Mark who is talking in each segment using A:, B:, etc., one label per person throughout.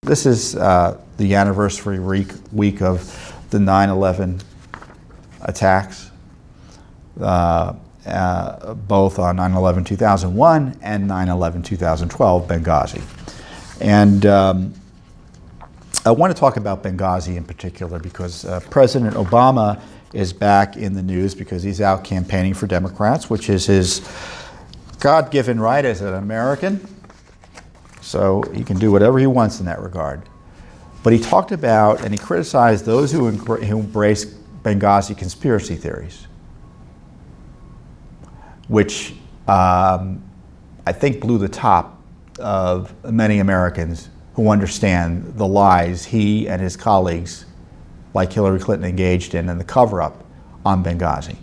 A: This is the anniversary week of the 9/11 attacks, both on 9/11/2001 and 9/11/2012 Benghazi. And I want to talk about Benghazi in particular because President Obama is back in the news because he's out campaigning for Democrats, which is his God-given right as an American. So he can do whatever he wants in that regard. But he talked about and he criticized those who embrace Benghazi conspiracy theories, which I think blew the top of many Americans who understand the lies he and his colleagues, like Hillary Clinton, engaged in and the cover-up on Benghazi.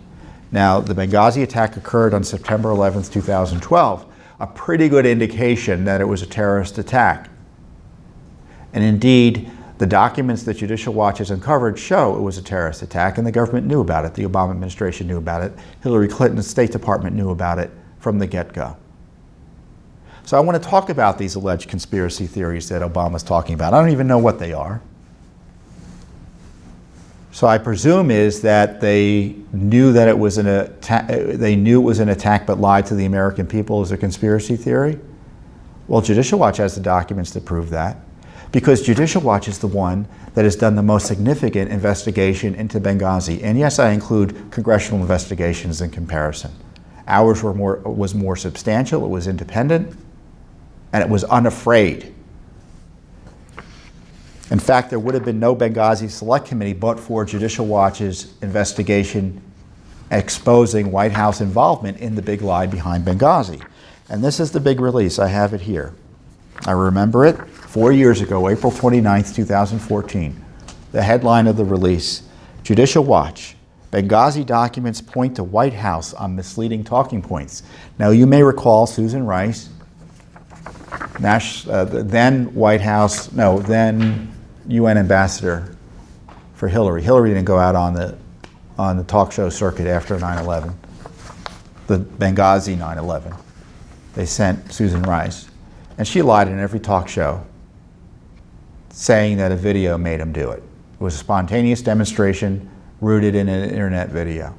A: Now, the Benghazi attack occurred on September 11th, 2012, a pretty good indication that it was a terrorist attack. And indeed, the documents that Judicial Watch has uncovered show it was a terrorist attack, and the government knew about it. The Obama administration knew about it. Hillary Clinton's State Department knew about it from the get-go. So I want to talk about these alleged conspiracy theories that Obama's talking about. I don't even know what they are. So I presume is that they knew that it was an attack. They knew it was an attack, but lied to the American people as a conspiracy theory. Well, Judicial Watch has the documents to prove that, because Judicial Watch is the one that has done the most significant investigation into Benghazi. And yes, I include congressional investigations in comparison. Ours was more substantial. It was independent. And it was unafraid. In fact, there would have been no Benghazi Select Committee but for Judicial Watch's investigation exposing White House involvement in the big lie behind Benghazi. And this is the big release. I have it here. I remember it 4 years ago, April 29th, 2014. The headline of the release, Judicial Watch, Benghazi documents point to White House on misleading talking points. Now, you may recall Susan Rice, then UN ambassador for Hillary. Hillary didn't go out on the talk show circuit after 9/11, the Benghazi 9/11. They sent Susan Rice, and she lied in every talk show, saying that a video made him do it. It was a spontaneous demonstration rooted in an internet video.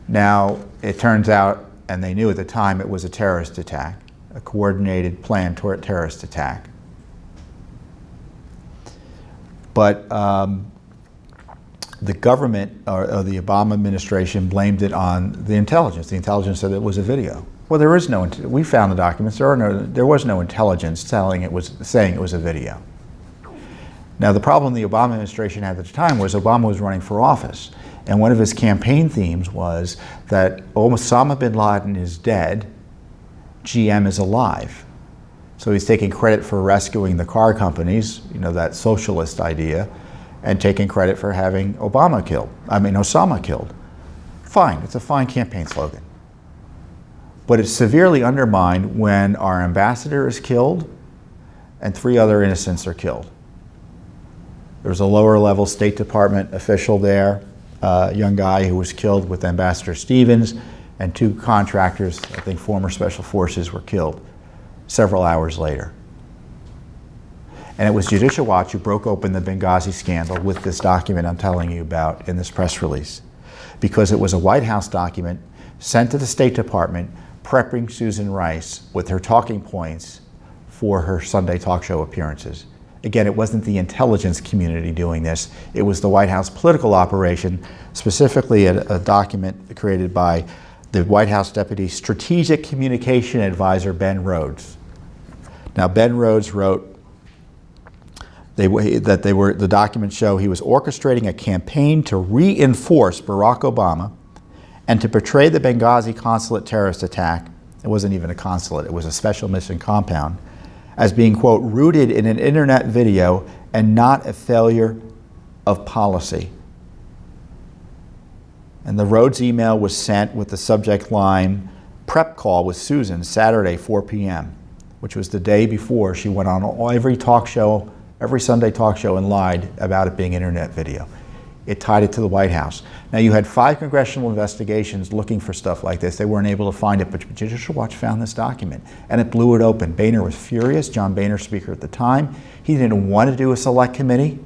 A: Now, it turns out, and they knew at the time, it was a terrorist attack, a coordinated planned terrorist attack. But the government, or the Obama administration, blamed it on the intelligence. The intelligence said it was a video. Well, there is no. We found the documents. There was no intelligence saying it was a video. Now, the problem the Obama administration had at the time was Obama was running for office, and one of his campaign themes was that Osama bin Laden is dead, GM is alive. So he's taking credit for rescuing the car companies, that socialist idea, and taking credit for having Osama killed. Fine, it's a fine campaign slogan. But it's severely undermined when our ambassador is killed and 3 other innocents are killed. There was a lower level State Department official there, a young guy who was killed with Ambassador Stevens, and 2 contractors, I think former special forces, were killed several hours later. And it was Judicial Watch who broke open the Benghazi scandal with this document I'm telling you about in this press release, because it was a White House document sent to the State Department prepping Susan Rice with her talking points for her Sunday talk show appearances. Again, it wasn't the intelligence community doing this. It was the White House political operation, specifically a document created by the White House Deputy Strategic Communication Advisor, Ben Rhodes. Now, Ben Rhodes wrote the documents show he was orchestrating a campaign to reinforce Barack Obama and to portray the Benghazi consulate terrorist attack, it wasn't even a consulate, it was a special mission compound, as being, quote, rooted in an internet video and not a failure of policy. And the Rhodes email was sent with the subject line, prep call with Susan, Saturday, 4 p.m., which was the day before she went on every Sunday talk show and lied about it being internet video. it tied it to the White House. Now, you had 5 congressional investigations looking for stuff like this. They weren't able to find it, but Judicial Watch found this document, and it blew it open. Boehner was furious. John Boehner, Speaker at the time. He didn't want to do a select committee,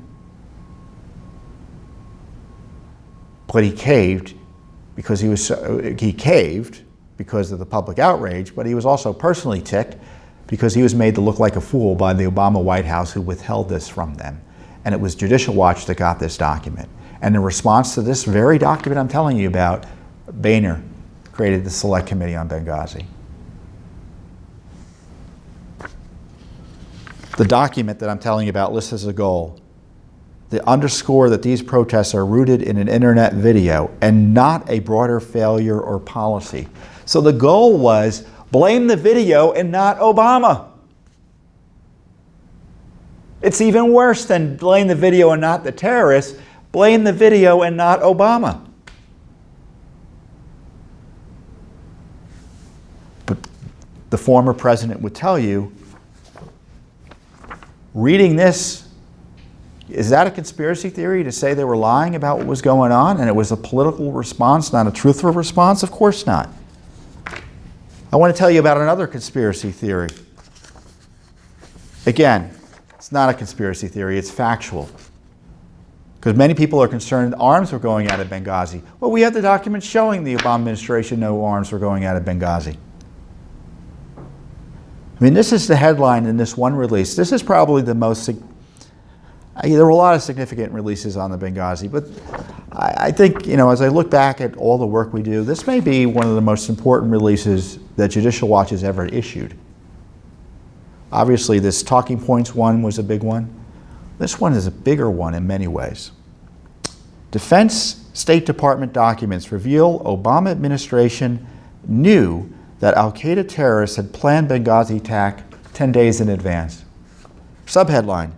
A: but he caved because he caved because of the public outrage, but he was also personally ticked because he was made to look like a fool by the Obama White House, who withheld this from them. And it was Judicial Watch that got this document. And in response to this very document I'm telling you about, Boehner created the Select Committee on Benghazi. The document that I'm telling you about lists as a goal to underscore that these protests are rooted in an internet video and not a broader failure or policy. So the goal was blame the video and not Obama. It's even worse than blame the video and not the terrorists. Blame the video and not Obama. But the former president would tell you, reading this, is that a conspiracy theory to say they were lying about what was going on and it was a political response, not a truthful response? Of course not. I want to tell you about another conspiracy theory. Again, it's not a conspiracy theory, it's factual. Because many people are concerned arms were going out of Benghazi. Well, we have the documents showing the Obama administration no arms were going out of Benghazi. I mean, this is the headline in this one release. This is probably the most, there were a lot of significant releases on the Benghazi, but I think, as I look back at all the work we do, this may be one of the most important releases that Judicial Watch has ever issued. Obviously, this Talking Points one was a big one. This one is a bigger one in many ways. Defense State Department documents reveal Obama administration knew that al-Qaeda terrorists had planned Benghazi attack 10 days in advance. Subheadline: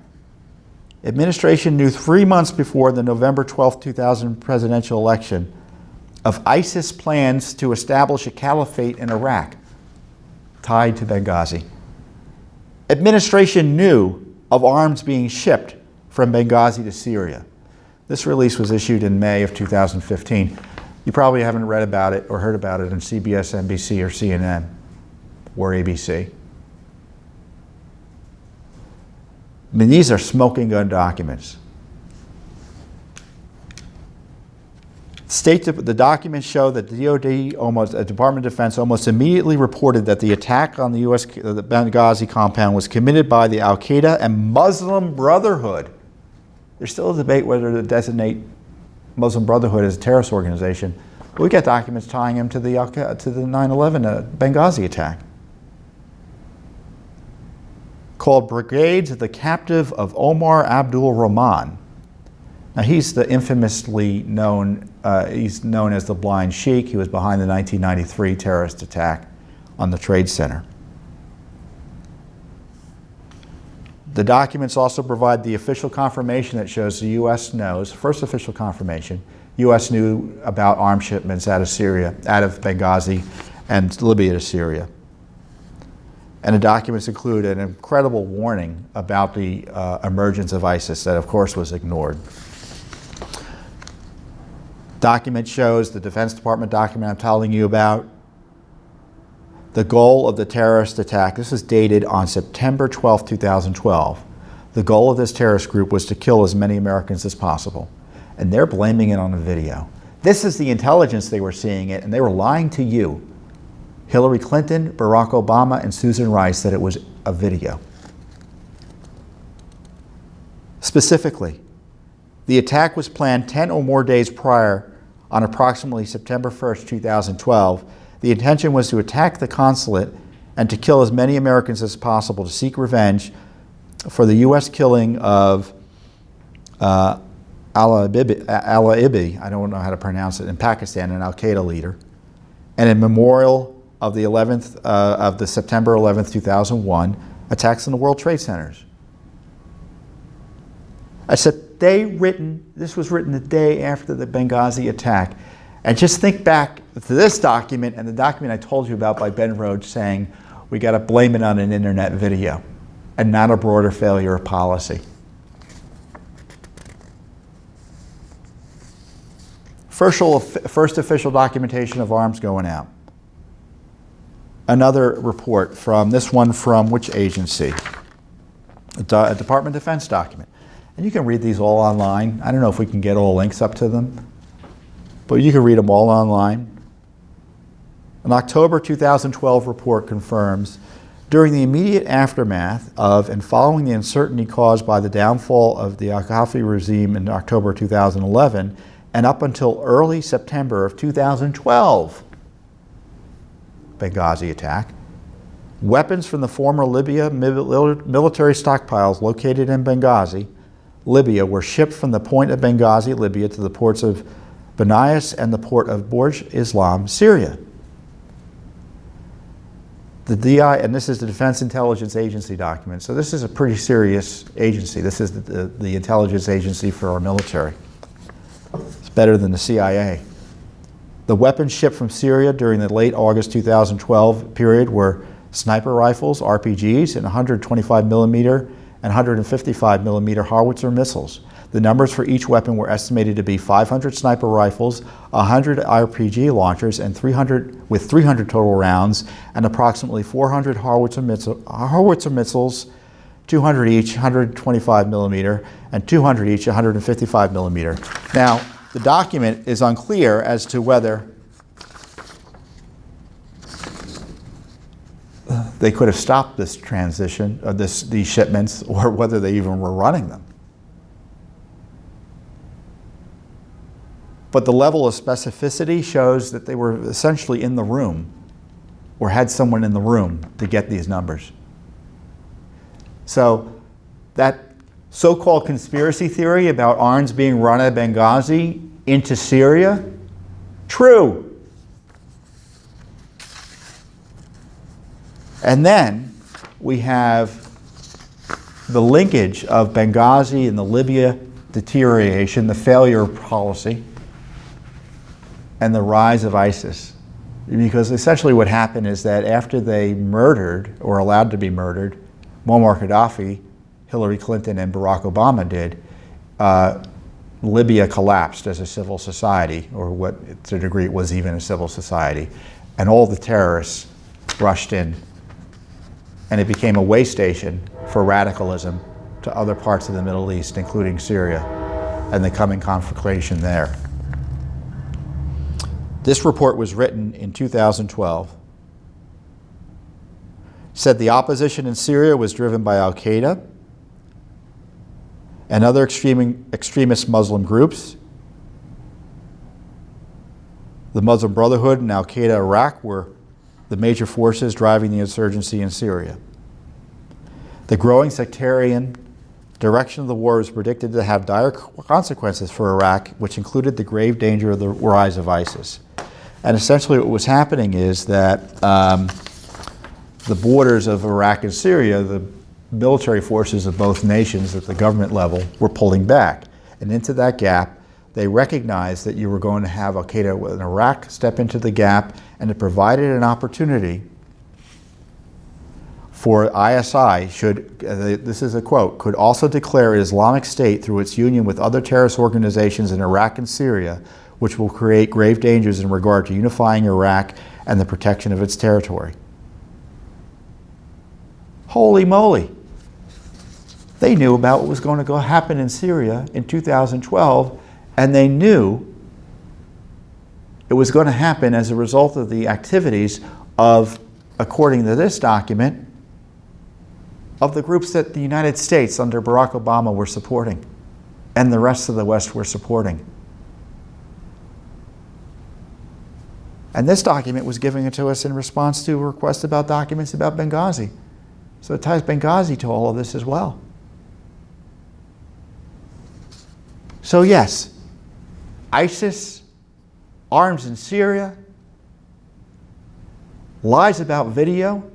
A: Administration knew 3 months before the November 12, 2000 presidential election of ISIS plans to establish a caliphate in Iraq, tied to Benghazi. Administration knew of arms being shipped from Benghazi to Syria. This release was issued in May of 2015. You probably haven't read about it or heard about it on CBS, NBC, or CNN, or ABC. I mean, these are smoking gun documents. The documents show that the DoD, Department of Defense, almost immediately reported that the attack on the Benghazi compound was committed by the al-Qaeda and Muslim Brotherhood. There's still a debate whether to designate Muslim Brotherhood as a terrorist organization. But we got documents tying him to the 9/11 Benghazi attack. Called Brigades of the Captive of Omar Abdul Rahman. Now, he's the infamously known, he's known as the Blind Sheik. He was behind the 1993 terrorist attack on the Trade Center. The documents also provide the official confirmation that shows the U.S. knows, first official confirmation, U.S. knew about arms shipments out of Syria, out of Benghazi and Libya to Syria. And the documents include an incredible warning about the emergence of ISIS that, of course, was ignored. Document shows, the Defense Department document I'm telling you about, the goal of the terrorist attack. This is dated on September 12, 2012. The goal of this terrorist group was to kill as many Americans as possible. And they're blaming it on a video. This is the intelligence they were seeing it, and they were lying to you. Hillary Clinton, Barack Obama, and Susan Rice that it was a video. Specifically, the attack was planned 10 or more days prior on approximately September 1st, 2012. The intention was to attack the consulate and to kill as many Americans as possible to seek revenge for the U.S. killing of Al-Ibi, I don't know how to pronounce it, in Pakistan, an al-Qaeda leader, and in memorial of the 11th of the September 11th, 2001 attacks on the World Trade Centers. I said, this was written the day after the Benghazi attack. And just think back to this document and the document I told you about by Ben Rhodes saying, we got to blame it on an internet video and not a broader failure of policy. First official documentation of arms going out. Another report from, this one from which agency? A Department of Defense document. And you can read these all online. I don't know if we can get all links up to them, but you can read them all online. An October 2012 report confirms, during the immediate aftermath of and following the uncertainty caused by the downfall of the Gaddafi regime in October 2011 and up until early September of 2012, Benghazi attack, weapons from the former Libya military stockpiles located in Benghazi, Libya, were shipped from the point of Benghazi, Libya, to the ports of Benghazi and the port of Borj Islam, Syria. The DI, and this is the Defense Intelligence Agency document, so this is a pretty serious agency. This is the intelligence agency for our military. It's better than the CIA. The weapons shipped from Syria during the late August 2012 period were sniper rifles, RPGs, and 125 millimeter and 155 millimeter howitzer missiles. The numbers for each weapon were estimated to be 500 sniper rifles, 100 RPG launchers, and 300 total rounds, and approximately 400 howitzer missiles, 200 each 125 millimeter, and 200 each 155 millimeter. Now, the document is unclear as to whether they could have stopped this transition, these shipments, or whether they even were running them. But the level of specificity shows that they were essentially in the room, or had someone in the room to get these numbers. So that so-called conspiracy theory about arms being run at Benghazi into Syria, true. And then we have the linkage of Benghazi and the Libya deterioration, the failure policy, and the rise of ISIS. Because essentially what happened is that after they murdered, or allowed to be murdered, Muammar Gaddafi, Hillary Clinton, and Barack Obama did, Libya collapsed as a civil society, or what to a degree it was even a civil society, and all the terrorists rushed in, and it became a way station for radicalism to other parts of the Middle East, including Syria, and the coming conflagration there. This report was written in 2012. Said the opposition in Syria was driven by Al-Qaeda and other extremist Muslim groups. The Muslim Brotherhood and Al-Qaeda Iraq were the major forces driving the insurgency in Syria. The growing sectarian direction of the war was predicted to have dire consequences for Iraq, which included the grave danger of the rise of ISIS. And essentially what was happening is that the borders of Iraq and Syria, the military forces of both nations at the government level were pulling back. And into that gap, they recognized that you were going to have Al-Qaeda in Iraq step into the gap, and it provided an opportunity for ISI should, this is a quote, could also declare Islamic State through its union with other terrorist organizations in Iraq and Syria, which will create grave dangers in regard to unifying Iraq and the protection of its territory. Holy moly. They knew about what was going to happen in Syria in 2012, and they knew it was going to happen as a result of the activities of, according to this document, of the groups that the United States under Barack Obama were supporting and the rest of the West were supporting. And this document was given to us in response to a request about documents about Benghazi. So it ties Benghazi to all of this as well. So yes, ISIS, arms in Syria, lies about video,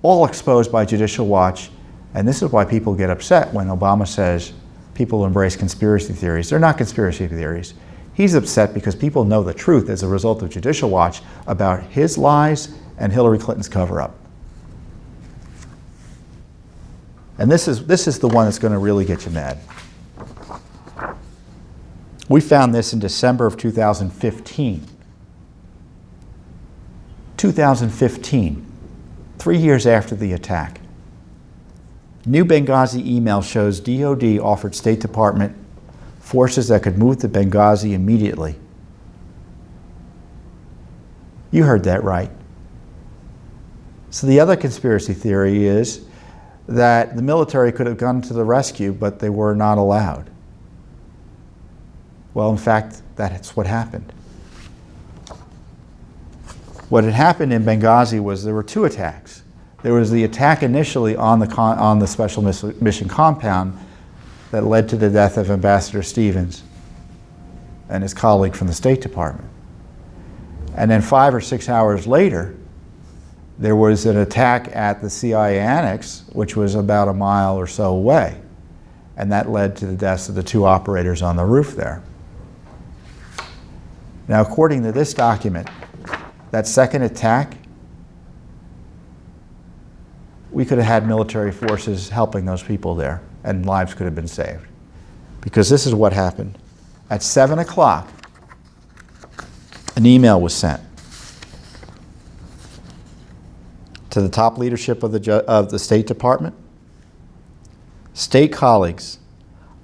A: all exposed by Judicial Watch. And this is why people get upset when Obama says people embrace conspiracy theories. They're not conspiracy theories. He's upset because people know the truth as a result of Judicial Watch about his lies and Hillary Clinton's cover-up. And this is the one that's going to really get you mad. We found this in December of 2015. 2015, 3 years after the attack. New Benghazi email shows DOD offered State Department forces that could move to Benghazi immediately. You heard that right. So the other conspiracy theory is that the military could have gone to the rescue, but they were not allowed. Well, in fact, that's what happened. What had happened in Benghazi was there were two attacks. There was the attack initially on the Special Mission Compound that led to the death of Ambassador Stevens and his colleague from the State Department. And then 5 or 6 hours later, there was an attack at the CIA annex, which was about a mile or so away. And that led to the deaths of the two operators on the roof there. Now, according to this document, that second attack, we could have had military forces helping those people there, and lives could have been saved. Because this is what happened. At 7 o'clock, an email was sent to the top leadership of the State Department. State colleagues,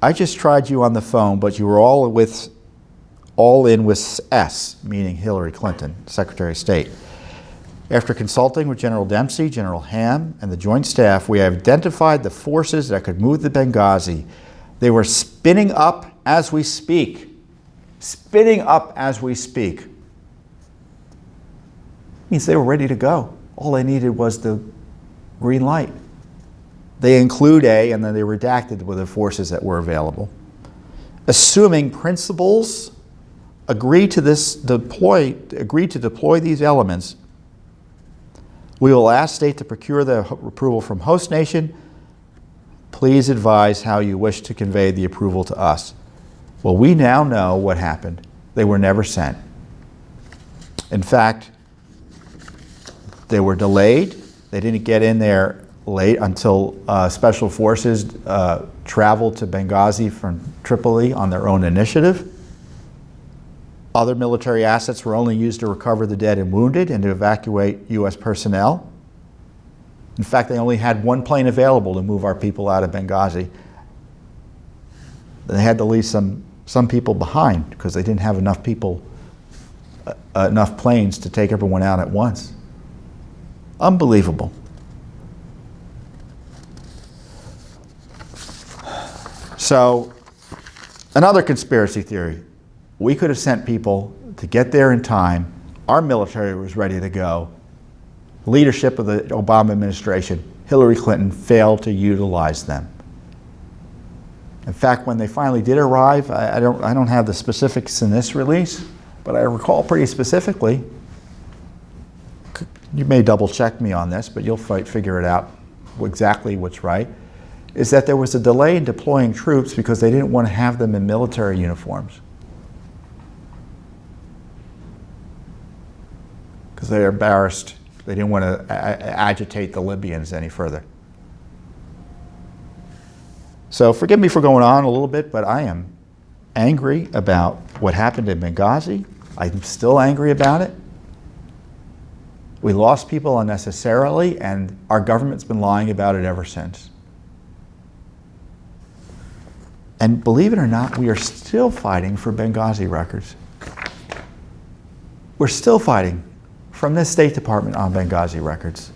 A: I just tried you on the phone, but you were all in with S, meaning Hillary Clinton, Secretary of State. After consulting with General Dempsey, General Ham, and the Joint Staff, we have identified the forces that could move to Benghazi. They were spinning up as we speak. Spinning up as we speak. Means they were ready to go. All they needed was the green light. They include A, and then they redacted with the forces that were available. Assuming principals agree to deploy these elements, we will ask State to procure the approval from host nation. Please advise how you wish to convey the approval to us. Well, we now know what happened. They were never sent. In fact, they were delayed. They didn't get in there late until special forces traveled to Benghazi from Tripoli on their own initiative. Other military assets were only used to recover the dead and wounded and to evacuate U.S. personnel. In fact, they only had one plane available to move our people out of Benghazi. They had to leave some people behind because they didn't have enough people, enough planes to take everyone out at once. Unbelievable. So, another conspiracy theory. We could have sent people to get there in time. Our military was ready to go. Leadership of the Obama administration, Hillary Clinton, failed to utilize them. In fact, when they finally did arrive, I don't have the specifics in this release, but I recall pretty specifically, you may double check me on this, but you'll figure it out exactly what's right, is that there was a delay in deploying troops because they didn't want to have them in military uniforms. Because they were embarrassed. They didn't want to agitate the Libyans any further. So forgive me for going on a little bit, but I am angry about what happened in Benghazi. I'm still angry about it. We lost people unnecessarily, and our government's been lying about it ever since. And believe it or not, we are still fighting for Benghazi records. We're still fighting from the State Department on Benghazi records.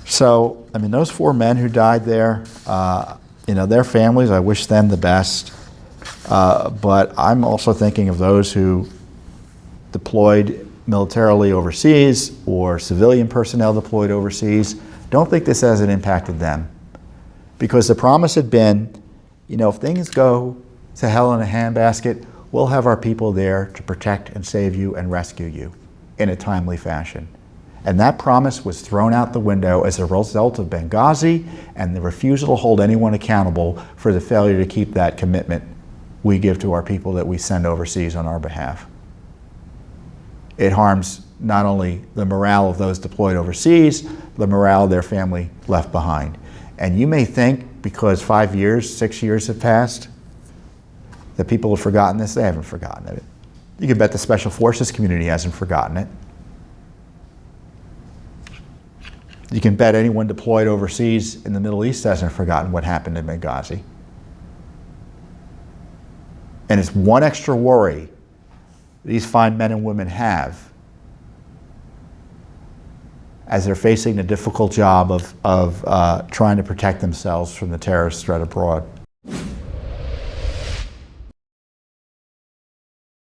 A: So, I mean, those 4 men who died there, their families, I wish them the best. But I'm also thinking of those who deployed militarily overseas or civilian personnel deployed overseas. Don't think this hasn't impacted them. Because the promise had been, if things go to hell in a handbasket, we'll have our people there to protect and save you and rescue you in a timely fashion. And that promise was thrown out the window as a result of Benghazi and the refusal to hold anyone accountable for the failure to keep that commitment we give to our people that we send overseas on our behalf. It harms not only the morale of those deployed overseas, the morale of their family left behind. And you may think because 5 years, 6 years have passed, that people have forgotten this. They haven't forgotten it. You can bet the Special Forces community hasn't forgotten it. You can bet anyone deployed overseas in the Middle East hasn't forgotten what happened in Benghazi. And it's one extra worry these fine men and women have as they're facing the difficult job of trying to protect themselves from the terrorist threat abroad.